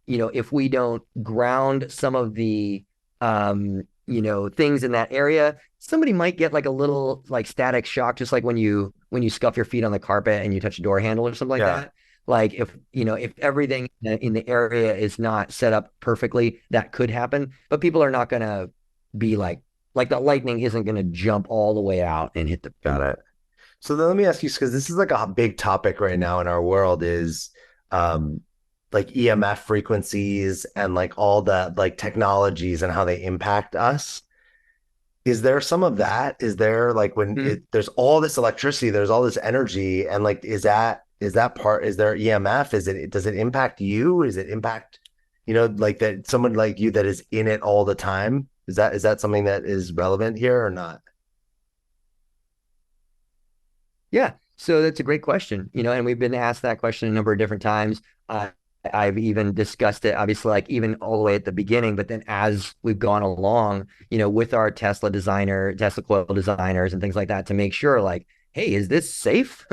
ground some of the things in that area, somebody might get like a little like static shock, just like when you scuff your feet on the carpet and you touch a door handle or something like Yeah. that. Like if everything in the area is not set up perfectly, that could happen. But people are not gonna be like the lightning isn't gonna jump all the way out and hit the. Got it. So then let me ask you, because this is like a big topic right now in our world, is like EMF frequencies and like all the like technologies and how they impact us. Is there some of that? Is there like when there's all this electricity, there's all this energy, and like is that part? Is there EMF? Is it does it impact you? Is it impact like that someone like you that is in it all the time? Is that something that is relevant here or not? Yeah, so that's a great question, and we've been asked that question a number of different times. I've even discussed it, obviously, like even all the way at the beginning, but then as we've gone along, with our Tesla coil designers and things like that to make sure, like, hey, is this safe?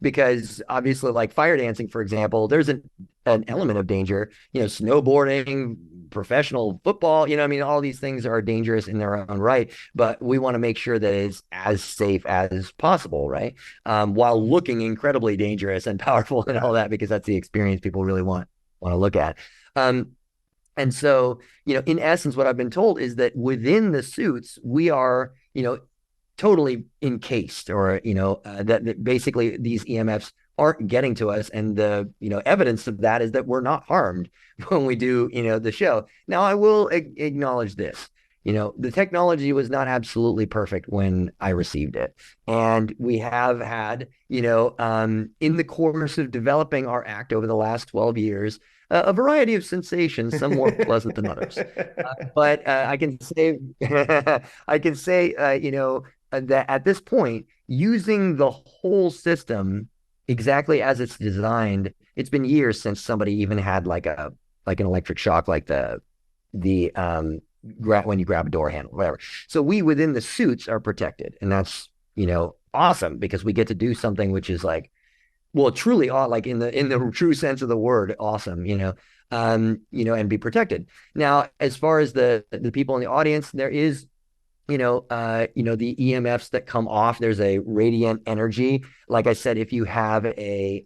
Because obviously, like fire dancing, for example, there's an element of danger, snowboarding, professional football, I mean, all these things are dangerous in their own right, but we want to make sure that it's as safe as possible, right? While looking incredibly dangerous and powerful and all that, because that's the experience people really want to look at. And so, in essence, what I've been told is that within the suits, we are, totally encased, or, that basically these EMFs aren't getting to us. And the, evidence of that is that we're not harmed when we do, the show. Now, I will acknowledge this. The technology was not absolutely perfect when I received it. And we have had, in the course of developing our act over the last 12 years, a variety of sensations, some more pleasant than others. But I can say, that at this point, using the whole system exactly as it's designed, it's been years since somebody even had like an electric shock, like the when you grab a door handle, whatever. So we within the suits are protected, and that's awesome, because we get to do something which is like, well, truly, like in the true sense of the word, awesome, and be protected. Now, as far as the people in the audience, there is the EMFs that come off. There's a radiant energy. Like I said, if you have a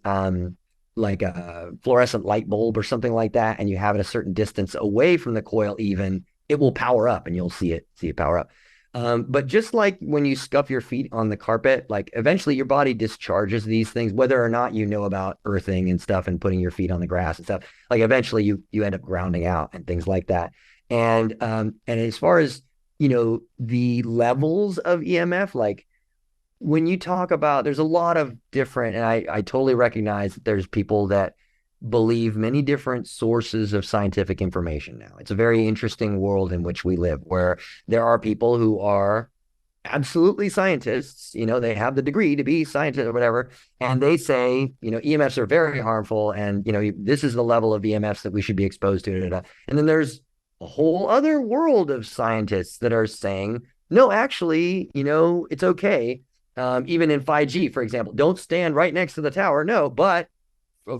like a fluorescent light bulb or something like that, and you have it a certain distance away from the coil, even it will power up, and you'll see it power up. But just like when you scuff your feet on the carpet, like eventually your body discharges these things, whether or not you know about earthing and stuff and putting your feet on the grass and stuff. Like eventually you end up grounding out and things like that. And as far as the levels of EMF, like when you talk about, there's a lot of different, and I totally recognize that there's people that believe many different sources of scientific information now. It's a very interesting world in which we live, where there are people who are absolutely scientists, they have the degree to be scientists or whatever, and they say, EMFs are very harmful, and, this is the level of EMFs that we should be exposed to. And then there's a whole other world of scientists that are saying, no, actually, it's okay. Even in 5G, for example, don't stand right next to the tower. No, but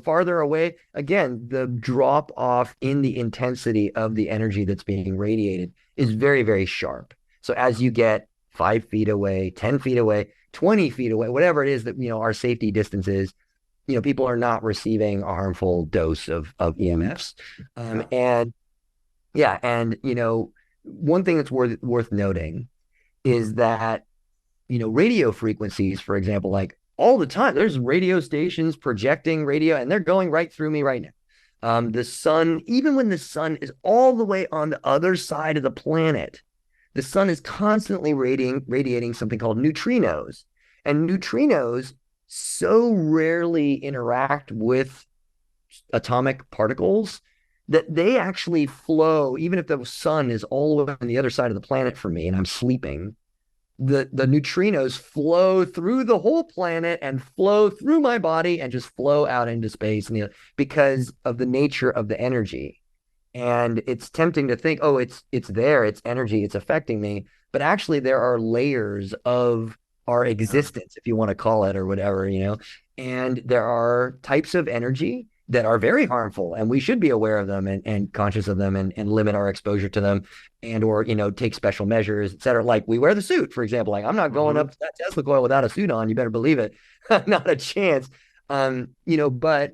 farther away, again, the drop off in the intensity of the energy that's being radiated is very, very sharp. So as you get 5 feet away, 10 feet away, 20 feet away, whatever it is that, our safety distance is, people are not receiving a harmful dose of EMFs. And yeah. And, one thing that's worth noting is that, radio frequencies, for example, like all the time, there's radio stations projecting radio, and they're going right through me right now. The sun, even when the sun is all the way on the other side of the planet, the sun is constantly radiating something called neutrinos. And neutrinos so rarely interact with atomic particles that they actually flow, even if the sun is all the way on the other side of the planet from me and I'm sleeping, the neutrinos flow through the whole planet and flow through my body and just flow out into space, because of the nature of the energy. And it's tempting to think, oh, it's there, it's energy, it's affecting me. But actually, there are layers of our existence, if you want to call it, or whatever, and there are types of energy that are very harmful, and we should be aware of them and conscious of them, and limit our exposure to them, and or take special measures, et cetera. Like we wear the suit, for example. Like I'm not going up to that Tesla coil without a suit on. You better believe it. Not a chance. But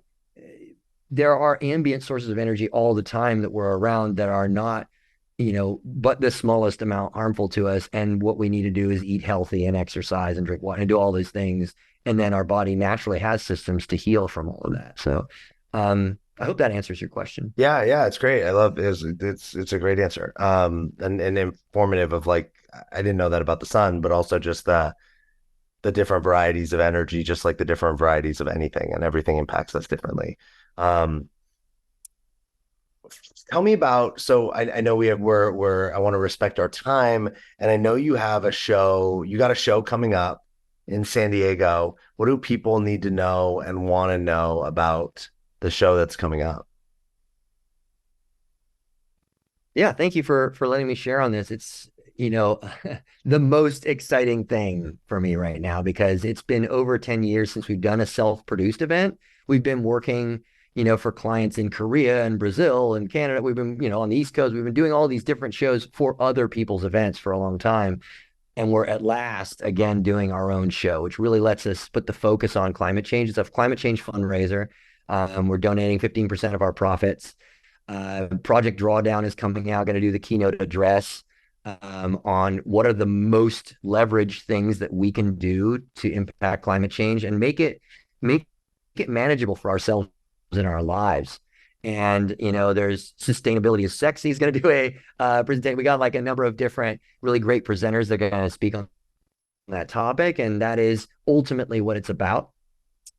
there are ambient sources of energy all the time that we're around that are not, but the smallest amount harmful to us. And what we need to do is eat healthy and exercise and drink water and do all these things. And then our body naturally has systems to heal from all of that. So I hope that answers your question. Yeah, yeah, it's great. I love it's a great answer. And informative of like I didn't know that about the sun, but also just the different varieties of energy, just like the different varieties of anything, and everything impacts us differently. Um, Tell me about, so I know we're I want to respect our time, and I know you have a show, you got a show coming up in San Diego. What do people need to know and want to know about the show that's coming up? Yeah, thank you for letting me share on this. It's, the most exciting thing for me right now because it's been over 10 years since we've done a self-produced event. We've been working, for clients in Korea and Brazil and Canada. We've been, on the East Coast, we've been doing all these different shows for other people's events for a long time. And we're at last again doing our own show, which really lets us put the focus on climate change. It's a climate change fundraiser. We're donating 15% of our profits. Project Drawdown is coming out, going to do the keynote address on what are the most leveraged things that we can do to impact climate change and make it manageable for ourselves in our lives. And there's sustainability is sexy. Is going to do a presentation. We got like a number of different really great presenters that are going to speak on that topic, and that is ultimately what it's about.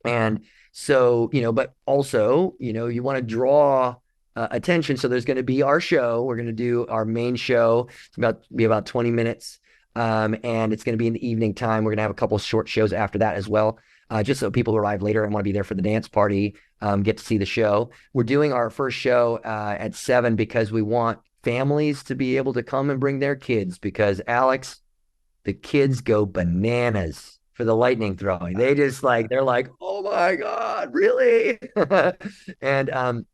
And so, but also, you want to draw attention. So there's going to be our show. We're going to do our main show. It's about 20 minutes. And it's going to be in the evening time. We're going to have a couple of short shows after that as well. Just so people who arrive later and want to be there for the dance party get to see the show. We're doing our first show at 7 because we want families to be able to come and bring their kids because Alex, the kids go bananas for the lightning throwing. They're like, oh my God, really? And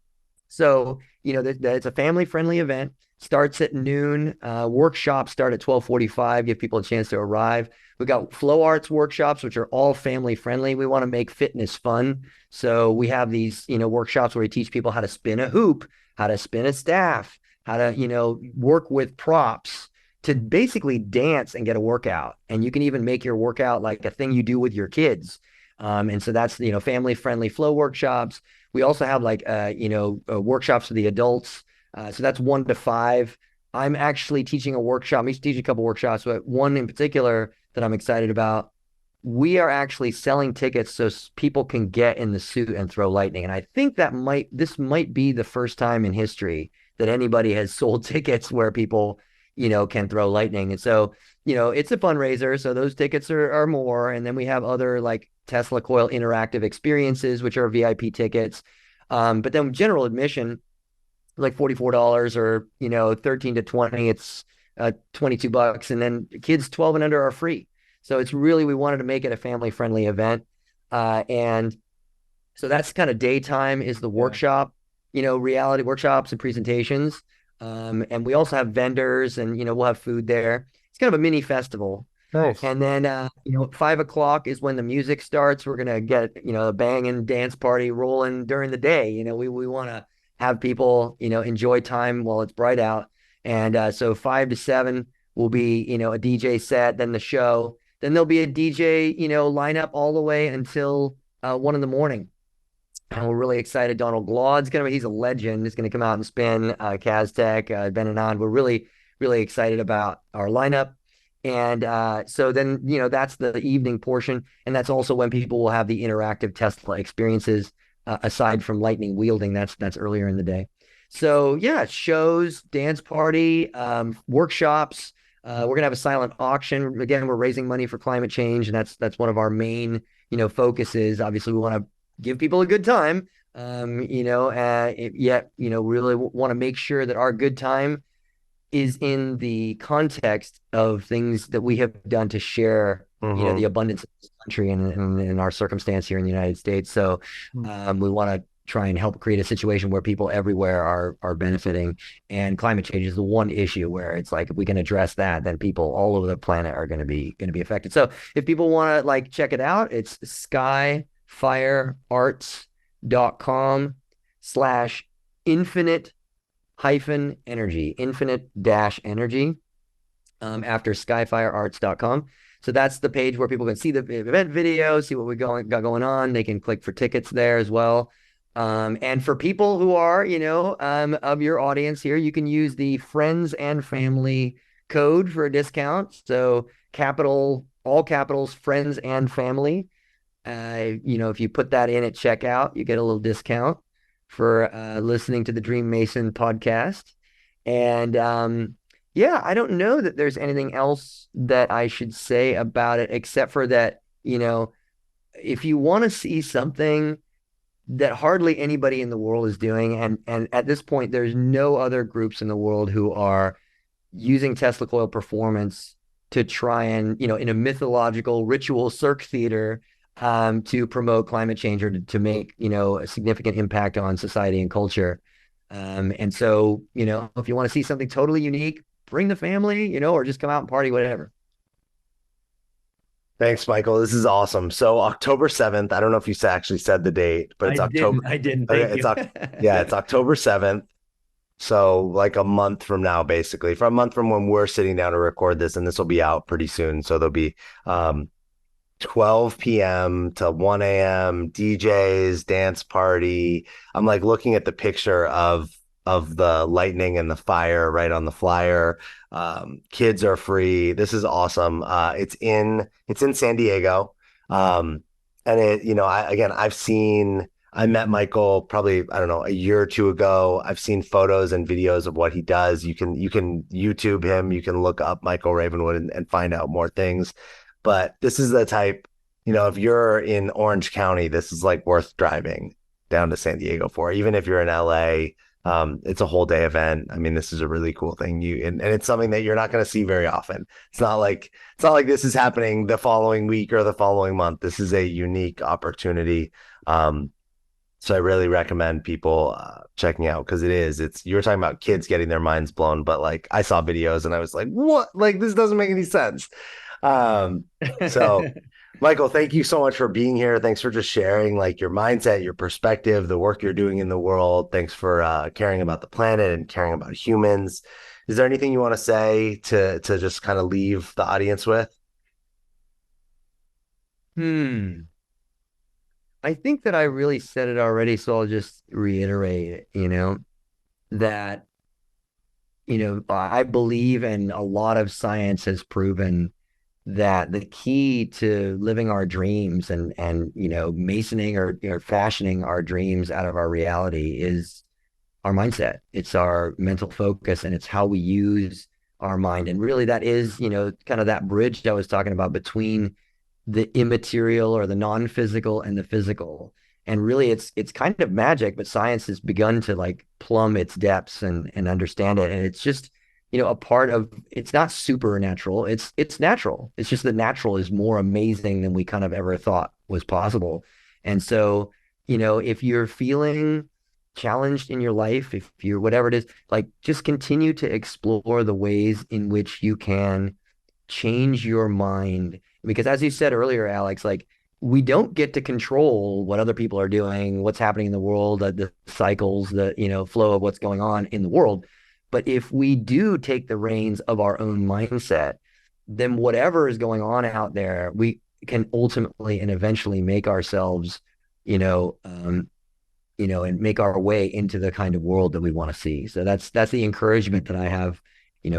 so, it's a family friendly event. Starts at noon. Workshops start at 12:45. Give people a chance to arrive. We got flow arts workshops, which are all family friendly. We want to make fitness fun. So we have these, workshops where we teach people how to spin a hoop, how to spin a staff, how to, work with props to basically dance and get a workout. And you can even make your workout like a thing you do with your kids. And so that's, family friendly flow workshops. We also have like, workshops for the adults. So that's 1 to 5. I'm actually teaching a workshop. I used to teach a couple workshops, but one in particular that I'm excited about. We are actually selling tickets so people can get in the suit and throw lightning. And I think this might be the first time in history that anybody has sold tickets where people, can throw lightning. And so, it's a fundraiser. So those tickets are more. And then we have other like Tesla Coil interactive experiences, which are VIP tickets. But then general admission, like $44 or, 13 to 20, it's $22. And then kids 12 and under are free. So it's really, we wanted to make it a family friendly event. And so that's kind of daytime is the workshop, reality workshops and presentations. And we also have vendors and, we'll have food there. It's kind of a mini festival. Nice. And then, 5 o'clock is when the music starts. We're going to get, a banging dance party rolling during the day. We want to have people, enjoy time while it's bright out. And so 5 to 7 will be, a DJ set, then the show. Then there'll be a DJ, lineup all the way until 1 in the morning. And we're really excited. Donald Glaud's he's a legend. He's going to come out and spin Kaztech, Ben and On. We're really, really excited about our lineup. And so then, that's the evening portion. And that's also when people will have the interactive Tesla experiences aside from lightning wielding. That's earlier in the day. So yeah, shows, dance party, workshops. We're going to have a silent auction. Again, we're raising money for climate change. And that's one of our main, focuses. Obviously, we want to give people a good time, yet, really want to make sure that our good time is in the context of things that we have done to share, Mm-hmm. the abundance of this country and our circumstance here in the United States. So we want to try and help create a situation where people everywhere are benefiting. And climate change is the one issue where it's like if we can address that, then people all over the planet are going to be affected. So if people want to like check it out, it's skyfirearts.com/infinite infinite dash energy after skyfirearts.com. So that's the page where people can see the event video, see what we got going on. They can click for tickets there as well. And for people who are, of your audience here, you can use the friends and family code for a discount. So all capitals, friends and family. If you put that in at checkout, you get a little discount for listening to the Dream Mason podcast. And yeah, I don't know that there's anything else that I should say about it, except for that, if you want to see something that hardly anybody in the world is doing, and at this point, there's no other groups in the world who are using Tesla coil performance to try and, in a mythological ritual cirque theater, to promote climate change or to make, a significant impact on society and culture. And so, if you want to see something totally unique, bring the family, or just come out and party, whatever. Thanks, Michael. This is awesome. So October 7th, I don't know if you actually said the date, but it's October. I didn't. Okay, Thank you. yeah, it's October 7th. So like a month from now, basically, for a month from when we're sitting down to record this, and this will be out pretty soon. So there'll be 12 p.m. to 1 a.m. DJs, dance party. I'm like looking at the picture of the lightning and the fire right on the flyer. Kids are free. This is awesome. It's in San Diego. And I met Michael probably, I don't know, a year or two ago. I've seen photos and videos of what he does. You can YouTube him, you can look up Michael Ravenwood and find out more things. But this is the type, if you're in Orange County, this is like worth driving down to San Diego for. Even if you're in LA, it's a whole day event. I mean, this is a really cool thing. And it's something that you're not going to see very often. It's not like this is happening the following week or the following month. This is a unique opportunity. So I really recommend people checking out, because you were talking about kids getting their minds blown, but like I saw videos and I was like, what? Like, this doesn't make any sense. So Michael, thank you so much for being here. Thanks for just sharing like your mindset, your perspective, the work you're doing in the world. Thanks for caring about the planet and caring about humans. Is there anything you want to say to just kind of leave the audience with? Hmm. I think that I really said it already, so I'll just reiterate it, that, I believe, and a lot of science has proven that the key to living our dreams and masoning or fashioning our dreams out of our reality is our mindset. It's our mental focus, and it's how we use our mind. And really that is, kind of that bridge I was talking about between the immaterial or the non-physical and the physical. And really it's kind of magic, but science has begun to like plumb its depths and understand it. And it's just, a part of, it's not supernatural. It's natural. It's just the natural is more amazing than we kind of ever thought was possible. And so, if you're feeling challenged in your life, if you're whatever it is, like just continue to explore the ways in which you can change your mind. Because as you said earlier, Alex, like we don't get to control what other people are doing, what's happening in the world, the cycles, the, flow of what's going on in the world. But if we do take the reins of our own mindset, then whatever is going on out there, we can ultimately and eventually make ourselves, and make our way into the kind of world that we want to see. So that's the encouragement that I have,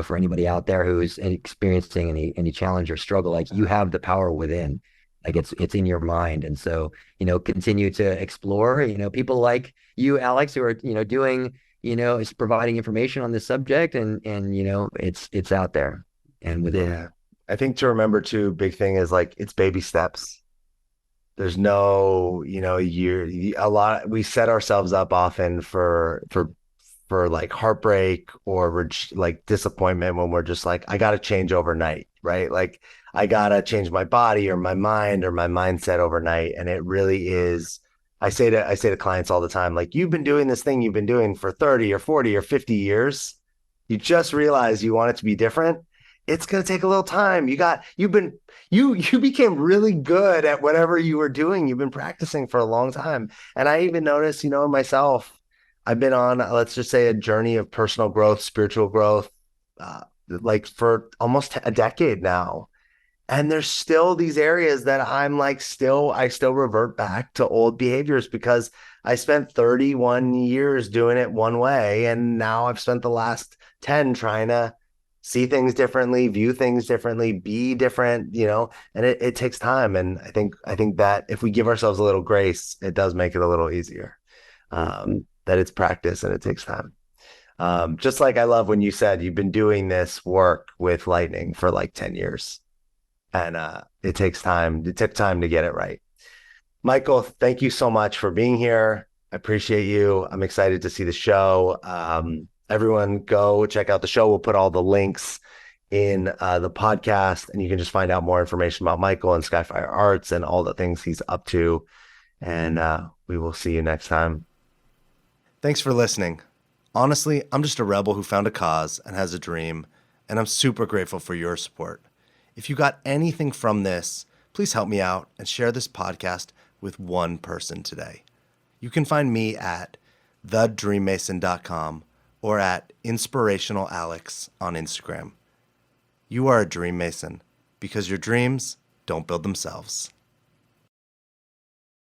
for anybody out there who is experiencing any challenge or struggle. Like you have the power within, like it's in your mind. And so, continue to explore, people like you, Alex, who are, doing, is providing information on this subject, and it's out there and within. Yeah. I think to remember too, big thing is like it's baby steps. There's no, we set ourselves up often for like heartbreak or like disappointment when we're just like, I got to change overnight, right? Like I got to change my body or my mind or my mindset overnight. And it really is, I say to clients all the time, like you've been doing this thing you've been doing for 30 or 40 or 50 years. You just realize you want it to be different. It's going to take a little time. You became really good at whatever you were doing. You've been practicing for a long time. And I even noticed, myself, I've been on, let's just say, a journey of personal growth, spiritual growth, like for almost a decade now. And there's still these areas that I'm like, I still revert back to old behaviors because I spent 31 years doing it one way. And now I've spent the last 10 trying to see things differently, view things differently, be different, and it takes time. And I think that if we give ourselves a little grace, it does make it a little easier. That it's practice and it takes time. Just like I love when you said you've been doing this work with lightning for like 10 years and it takes time. It took time to get it right. Michael, thank you so much for being here. I appreciate you. I'm excited to see the show. Everyone, go check out the show. We'll put all the links in the podcast, and you can just find out more information about Michael and SkyFire Arts and all the things he's up to. And we will see you next time. Thanks for listening. Honestly, I'm just a rebel who found a cause and has a dream, and I'm super grateful for your support. If you got anything from this, please help me out and share this podcast with one person today. You can find me at thedreammason.com or at inspirationalalex on Instagram. You are a dream mason because your dreams don't build themselves.